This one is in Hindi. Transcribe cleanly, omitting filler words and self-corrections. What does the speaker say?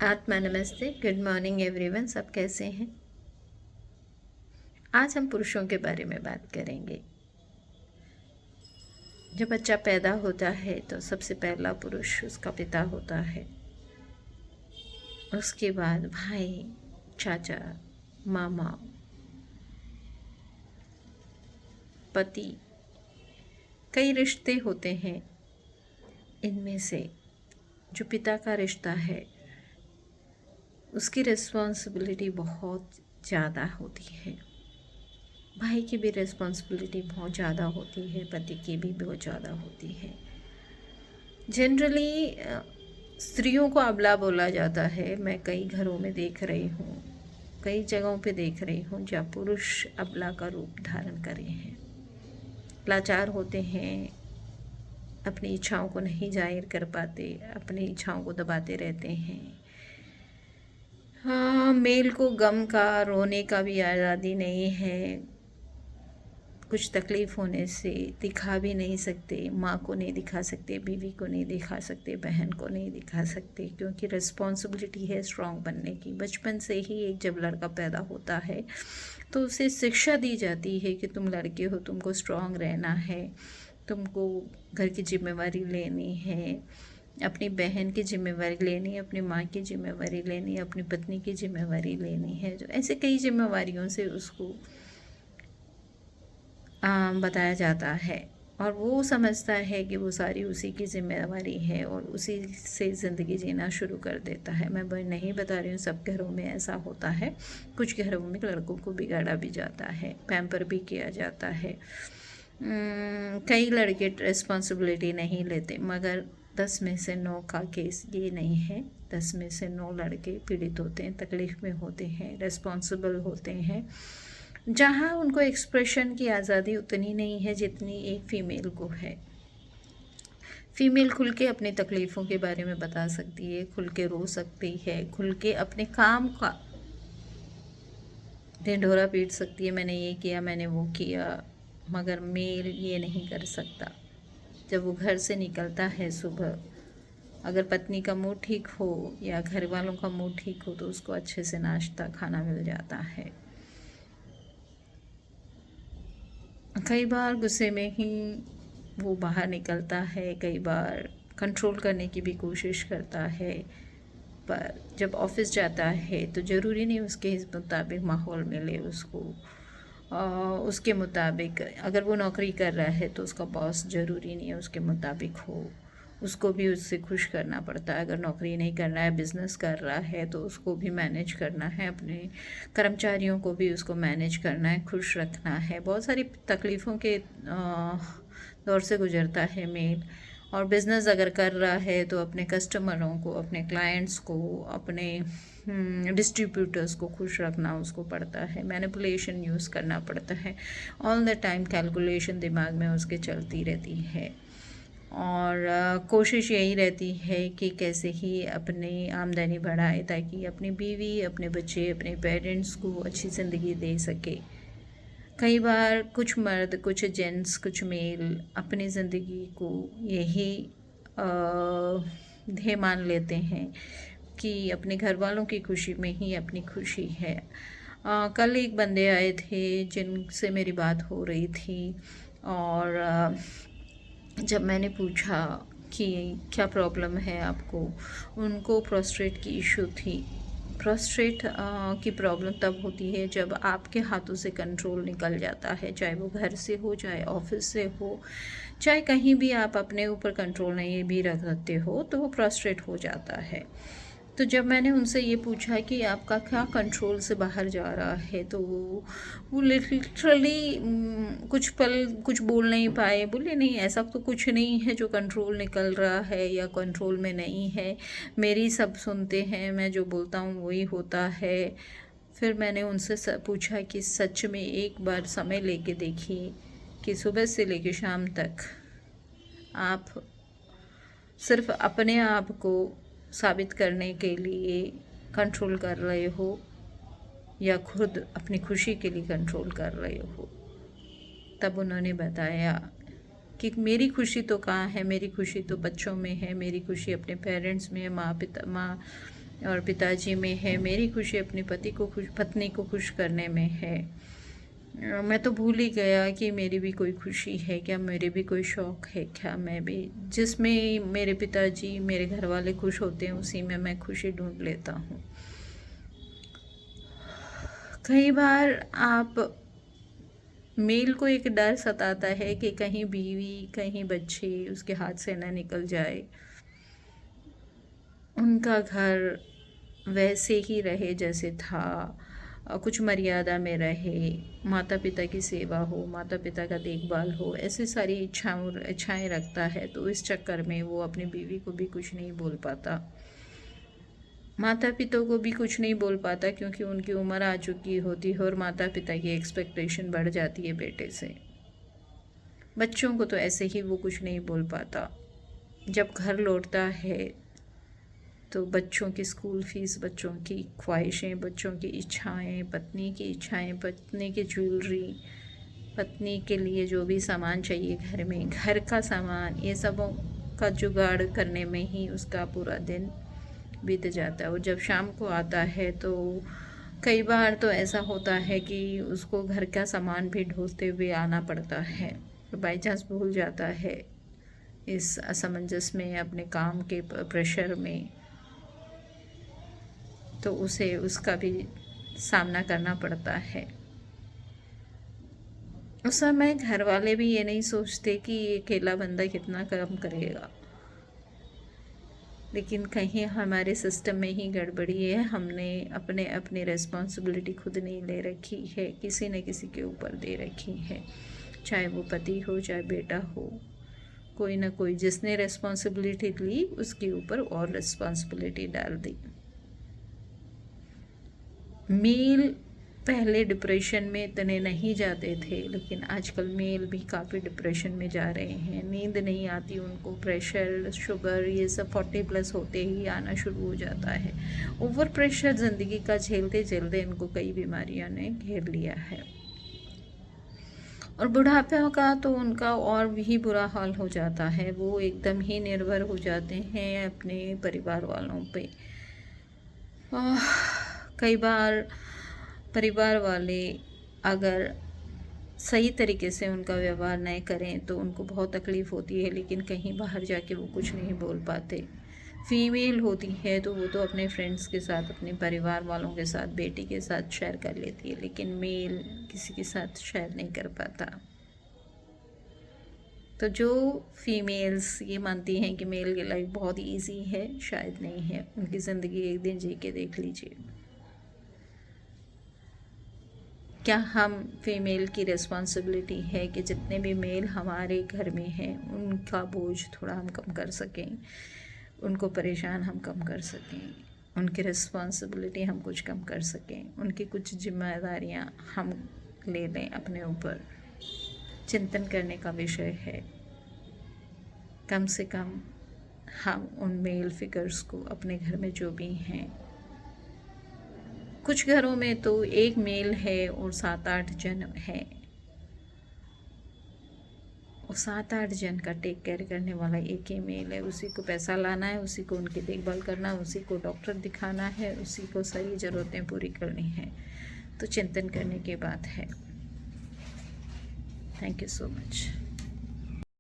आत्मा नमस्ते। Good morning everyone. सब कैसे हैं? आज हम पुरुषों के बारे में बात करेंगे। जब बच्चा पैदा होता है तो सबसे पहला पुरुष उसका पिता होता है। उसके बाद भाई, चाचा, मामा, पति, कई रिश्ते होते हैं। इनमें से जो पिता का रिश्ता है उसकी रिस्पॉन्सिबिलिटी बहुत ज़्यादा होती है। भाई की भी रिस्पॉन्सिबिलिटी बहुत ज़्यादा होती है, पति की भी बहुत ज़्यादा होती है। जनरली स्त्रियों को अबला बोला जाता है। मैं कई घरों में देख रही हूँ, कई जगहों पे देख रही हूँ जहाँ पुरुष अबला का रूप धारण करे हैं, लाचार होते हैं, अपनी इच्छाओं को नहीं जाहिर कर पाते, अपनी इच्छाओं को दबाते रहते हैं। हाँ, मेल को गम का, रोने का भी आज़ादी नहीं है। कुछ तकलीफ़ होने से दिखा भी नहीं सकते, माँ को नहीं दिखा सकते, बीवी को नहीं दिखा सकते, बहन को नहीं दिखा सकते, क्योंकि रिस्पॉन्सिबिलिटी है स्ट्रॉन्ग बनने की। बचपन से ही एक जब लड़का पैदा होता है तो उसे शिक्षा दी जाती है कि तुम लड़के हो, तुमको स्ट्रॉन्ग रहना है, तुमको घर की जिम्मेवारी लेनी है, अपनी बहन की जिम्मेवारी लेनी है, अपनी माँ की जिम्मेवारी लेनी है, अपनी पत्नी की जिम्मेवारी लेनी है। जो ऐसे कई जिम्मेवारियों से उसको बताया जाता है और वो समझता है कि वो सारी उसी की जिम्मेवारी है और उसी से ज़िंदगी जीना शुरू कर देता है। मैं नहीं बता रही हूँ सब घरों में ऐसा होता है, कुछ घरों में लड़कों को बिगाड़ा भी जाता है, पैम्पर भी किया जाता है। कई लड़के रिस्पॉन्सिबिलिटी नहीं लेते, मगर 10 में से 9 का केस ये नहीं है। 10 में से 9 लड़के पीड़ित होते हैं, तकलीफ़ में होते हैं, रिस्पॉन्सिबल होते हैं, जहाँ उनको एक्सप्रेशन की आज़ादी उतनी नहीं है जितनी एक फ़ीमेल को है। फ़ीमेल खुल के अपनी तकलीफ़ों के बारे में बता सकती है, खुल के रो सकती है, खुल के अपने काम का ढिंढोरा पीट सकती है, मैंने ये किया, मैंने वो किया। मगर मेल ये नहीं कर सकता। जब वो घर से निकलता है सुबह, अगर पत्नी का मूड ठीक हो या घर वालों का मूड ठीक हो तो उसको अच्छे से नाश्ता खाना मिल जाता है। कई बार गुस्से में ही वो बाहर निकलता है, कई बार कंट्रोल करने की भी कोशिश करता है, पर जब ऑफिस जाता है तो ज़रूरी नहीं उसके मुताबिक माहौल मिले उसको। उसके मुताबिक अगर वो नौकरी कर रहा है तो उसका बॉस ज़रूरी नहीं है उसके मुताबिक हो, उसको भी उससे खुश करना पड़ता है। अगर नौकरी नहीं करना है, बिज़नेस कर रहा है तो उसको भी मैनेज करना है, अपने कर्मचारियों को भी उसको मैनेज करना है, खुश रखना है। बहुत सारी तकलीफ़ों के दौर से गुज़रता है मेल। और बिज़नेस अगर कर रहा है तो अपने कस्टमरों को, अपने क्लाइंट्स को, अपने डिस्ट्रीब्यूटर्स को खुश रखना उसको पड़ता है, मैनिपुलेशन यूज़ करना पड़ता है। ऑल द टाइम कैलकुलेशन दिमाग में उसके चलती रहती है और कोशिश यही रहती है कि कैसे ही अपनी आमदनी बढ़ाए ताकि अपनी बीवी, अपने बच्चे, अपने पेरेंट्स को अच्छी ज़िंदगी दे सके। कई बार कुछ मर्द, कुछ जेंट्स, कुछ मेल अपनी ज़िंदगी को यही ध्येय मान लेते हैं कि अपने घर वालों की खुशी में ही अपनी खुशी है। कल एक बंदे आए थे जिनसे मेरी बात हो रही थी और जब मैंने पूछा कि क्या प्रॉब्लम है आपको, उनको प्रोस्टेट की इशू थी। प्रोस्टेट की प्रॉब्लम तब होती है जब आपके हाथों से कंट्रोल निकल जाता है, चाहे वो घर से हो, चाहे ऑफिस से हो, चाहे कहीं भी आप अपने ऊपर कंट्रोल नहीं भी रख सकते हो, तो वो प्रोस्टेट हो जाता है। तो जब मैंने उनसे ये पूछा कि आपका क्या कंट्रोल से बाहर जा रहा है, तो वो लिटरली कुछ पल कुछ बोल नहीं पाए। बोले नहीं, ऐसा तो कुछ नहीं है जो कंट्रोल निकल रहा है या कंट्रोल में नहीं है, मेरी सब सुनते हैं, मैं जो बोलता हूँ वही होता है। फिर मैंने उनसे पूछा कि सच में एक बार समय लेके देखिए कि सुबह से लेके शाम तक आप सिर्फ अपने आप को साबित करने के लिए कंट्रोल कर रहे हो या खुद अपनी खुशी के लिए कंट्रोल कर रहे हो। तब उन्होंने बताया कि मेरी खुशी तो कहाँ है, मेरी खुशी तो बच्चों में है, मेरी खुशी अपने पेरेंट्स में है, माँ और पिताजी में है। मेरी खुशी अपने पत्नी को खुश करने में है। मैं तो भूल ही गया कि मेरी भी कोई खुशी है क्या, मेरे भी कोई शौक़ है क्या। मैं भी जिसमें मेरे पिताजी मेरे घर वाले खुश होते हैं उसी में मैं खुशी ढूंढ लेता हूँ। कई बार आप मेल को एक डर सताता है कि कहीं बीवी कहीं बच्चे उसके हाथ से ना निकल जाए, उनका घर वैसे ही रहे जैसे था, कुछ मर्यादा में रहे, माता पिता की सेवा हो, माता पिता का देखभाल हो, ऐसी सारी इच्छाएं रखता है। तो इस चक्कर में वो अपनी बीवी को भी कुछ नहीं बोल पाता, माता पिता को भी कुछ नहीं बोल पाता, क्योंकि उनकी उम्र आ चुकी होती है और माता पिता की एक्सपेक्टेशन बढ़ जाती है बेटे से। बच्चों को तो ऐसे ही वो कुछ नहीं बोल पाता। जब घर लौटता है तो बच्चों की स्कूल फीस, बच्चों की ख्वाहिशें, बच्चों की इच्छाएं, पत्नी की इच्छाएं, पत्नी की ज्वेलरी, पत्नी के लिए जो भी सामान चाहिए घर में, घर का सामान, ये सबों का जुगाड़ करने में ही उसका पूरा दिन बीत जाता है। और जब शाम को आता है तो कई बार तो ऐसा होता है कि उसको घर का सामान भी ढोते हुए आना पड़ता है। तो बाई चांस भूल जाता है इस असमंजस में, अपने काम के प्रेशर में, तो उसे उसका भी सामना करना पड़ता है। उस समय घर वाले भी ये नहीं सोचते कि ये अकेला बंदा कितना काम करेगा, लेकिन कहीं हमारे सिस्टम में ही गड़बड़ी है। हमने अपने अपनी रिस्पॉन्सिबिलिटी खुद नहीं ले रखी है, किसी न किसी के ऊपर दे रखी है, चाहे वो पति हो चाहे बेटा हो, कोई ना कोई जिसने रिस्पॉन्सिबिलिटी ली उसके ऊपर और रिस्पॉन्सिबिलिटी डाल दी। मेल पहले डिप्रेशन में इतने नहीं जाते थे, लेकिन आजकल मेल भी काफ़ी डिप्रेशन में जा रहे हैं। नींद नहीं आती उनको, प्रेशर, शुगर, ये सब 40+ होते ही आना शुरू हो जाता है। ओवर प्रेशर ज़िंदगी का झेलते झेलते इनको कई बीमारियों ने घेर लिया है। और बुढ़ापे का तो उनका और भी बुरा हाल हो जाता है। वो एकदम ही निर्भर हो जाते हैं अपने परिवार वालों पे। कई बार परिवार वाले अगर सही तरीके से उनका व्यवहार नहीं करें तो उनको बहुत तकलीफ़ होती है, लेकिन कहीं बाहर जाके वो कुछ नहीं बोल पाते। फीमेल होती है तो वो तो अपने फ्रेंड्स के साथ, अपने परिवार वालों के साथ, बेटी के साथ शेयर कर लेती है, लेकिन मेल किसी के साथ शेयर नहीं कर पाता। तो जो फीमेल्स ये मानती हैं कि मेल की लाइफ बहुत ईजी है, शायद नहीं है। उनकी ज़िंदगी एक दिन जी के देख लीजिए। क्या हम फीमेल की रिस्पॉन्सिबिलिटी है कि जितने भी मेल हमारे घर में हैं उनका बोझ थोड़ा हम कम कर सकें, उनको परेशान हम कम कर सकें, उनकी रिस्पॉन्सिबिलिटी हम कुछ कम कर सकें, उनकी कुछ जिम्मेदारियां हम ले लें अपने ऊपर। चिंतन करने का विषय है। कम से कम हम उन मेल फिगर्स को अपने घर में जो भी हैं, कुछ घरों में तो एक मेल है और 7-8 जन हैं, और 7-8 जन का टेक केयर करने वाला एक ही मेल है। उसी को पैसा लाना है, उसी को उनकी देखभाल करना है, उसी को डॉक्टर दिखाना है, उसी को सारी ज़रूरतें पूरी करनी है। तो चिंतन करने की बात है। Thank you so much.